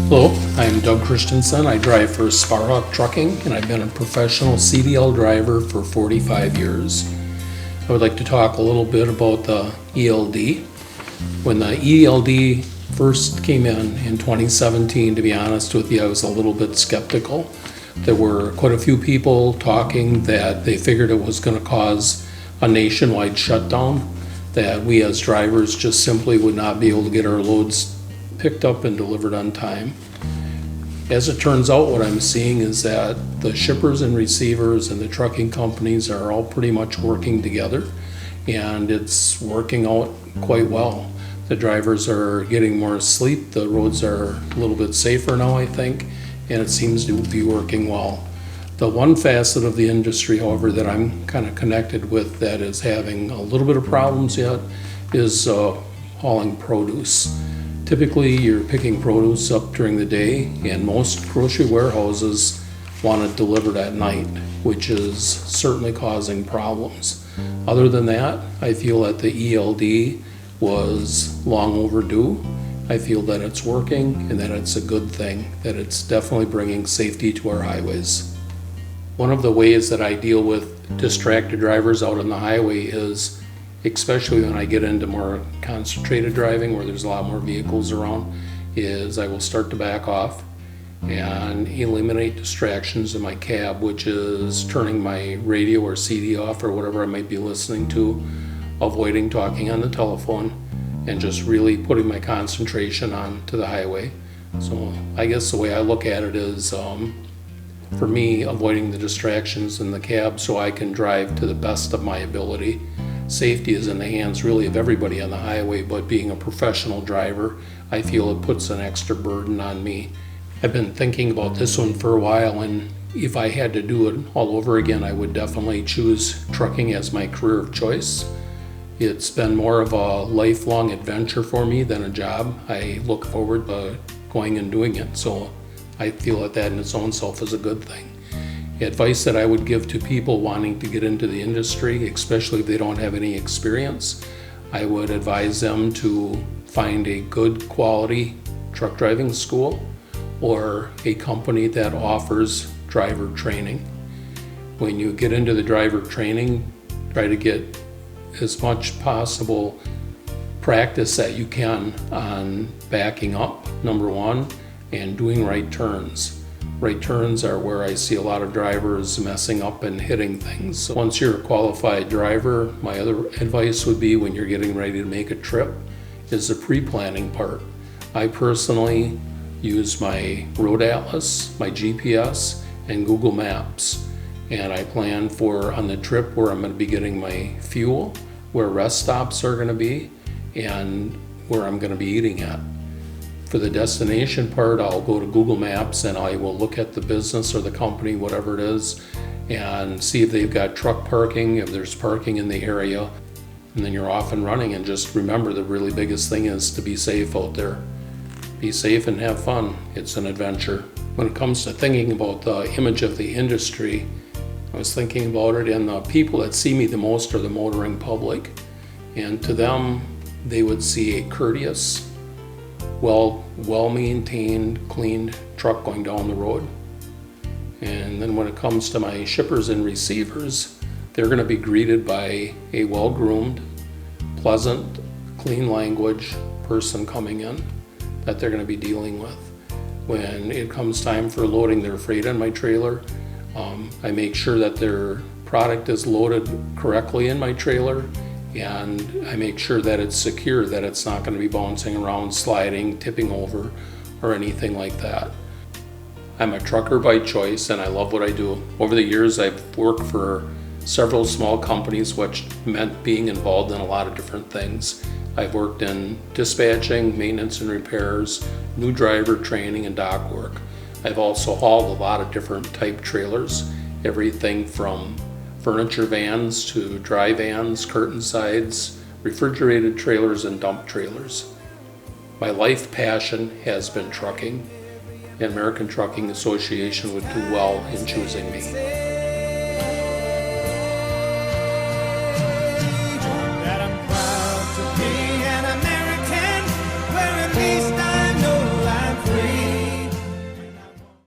Hello, I'm Doug Christensen. I drive for Sparhawk Trucking, and I've been a professional CDL driver for 45 years. I would like to talk a little bit about the ELD. When the ELD first came in 2017, to be honest with you, I was a little bit skeptical. There were quite a few people talking that they figured it was going to cause a nationwide shutdown, that we as drivers just simply would not be able to get our loads picked up and delivered on time. As it turns out, what I'm seeing is that the shippers and receivers and the trucking companies are all pretty much working together, and it's working out quite well. The drivers are getting more sleep, the roads are a little bit safer now, I think, and it seems to be working well. The one facet of the industry, however, that I'm kind of connected with that is having a little bit of problems yet is hauling produce. Typically, you're picking produce up during the day, and most grocery warehouses want it delivered at night, which is certainly causing problems. Other than that, I feel that the ELD was long overdue. I feel that it's working and that it's a good thing, that it's definitely bringing safety to our highways. One of the ways that I deal with distracted drivers out on the highway is, especially when I get into more concentrated driving where there's a lot more vehicles around, is I will start to back off and eliminate distractions in my cab, which is turning my radio or CD off or whatever I might be listening to, avoiding talking on the telephone, and just really putting my concentration on to the highway. So I guess the way I look at it is, for me, avoiding the distractions in the cab so I can drive to the best of my ability. Safety is in the hands really of everybody on the highway, but being a professional driver, I feel it puts an extra burden on me. I've been thinking about this one for a while, and if I had to do it all over again, I would definitely choose trucking as my career of choice. It's been more of a lifelong adventure for me than a job. I look forward to going and doing it, so I feel that in its own self is a good thing. Advice that I would give to people wanting to get into the industry, especially if they don't have any experience, I would advise them to find a good quality truck driving school or a company that offers driver training. When you get into the driver training, try to get as much possible practice that you can on backing up, number one, and doing right turns. Right turns are where I see a lot of drivers messing up and hitting things. So once you're a qualified driver, my other advice would be when you're getting ready to make a trip is the pre-planning part. I personally use my road atlas, my GPS, and Google Maps, and I plan for on the trip where I'm going to be getting my fuel, where rest stops are going to be, and where I'm going to be eating at. For the destination part, I'll go to Google Maps and I will look at the business or the company, whatever it is, and see if they've got truck parking, if there's parking in the area, and then you're off and running. And just remember, the really biggest thing is to be safe out there. Be safe and have fun. It's an adventure. When it comes to thinking about the image of the industry, I was thinking about it, and the people that see me the most are the motoring public. And to them, they would see a courteous, well-maintained, cleaned truck going down the road. And then when it comes to my shippers and receivers, they're going to be greeted by a well-groomed, pleasant, clean language person coming in that they're going to be dealing with. When it comes time for loading their freight on my trailer, I make sure that their product is loaded correctly in my trailer, and I make sure that it's secure, that it's not going to be bouncing around, sliding, tipping over, or anything like that. I'm a trucker by choice, and I love what I do. Over the years, I've worked for several small companies, which meant being involved in a lot of different things. I've worked in dispatching, maintenance and repairs, new driver training, and dock work. I've also hauled a lot of different type trailers, everything from furniture vans to dry vans, curtain sides, refrigerated trailers, and dump trailers. My life passion has been trucking, and American Trucking Association would do well in choosing me.